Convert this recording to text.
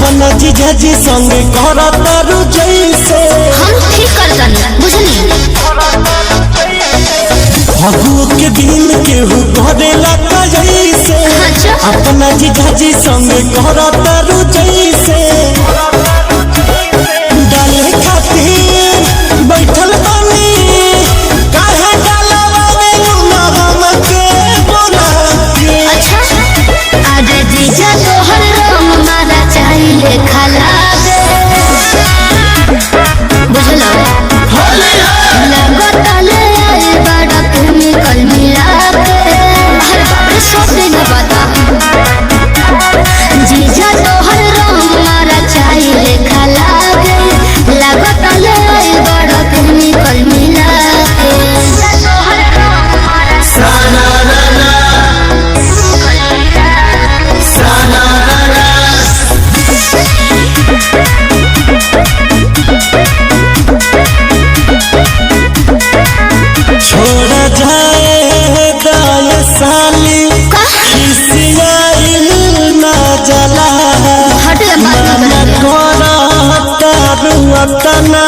अपना जीजा जी संग करतारू जैसे हम ठीक करतनी बुझनी फगुओ के दिन केहू करेला जैसे अपना जीजा जी संग करतारू जैसे डाले खातिर बैठल बानी काहे डालवावे ना हमके बोला अच्छा आज जीजा तोहर राम मारा चाहिए खला दे बुझलो लगता ले आए बड़ा केमिकल मिला के हर बार सब दिन बता जीजा तोहर राम मारा चाहिए खला दे लगता ले आए बड़ा केमिकल मिला के तोहर राम मारा साना नाना साना नाना छोड़ जाए दाय साली किसियाइल ना जला हट जा बात मन कर कोरा तारू अतना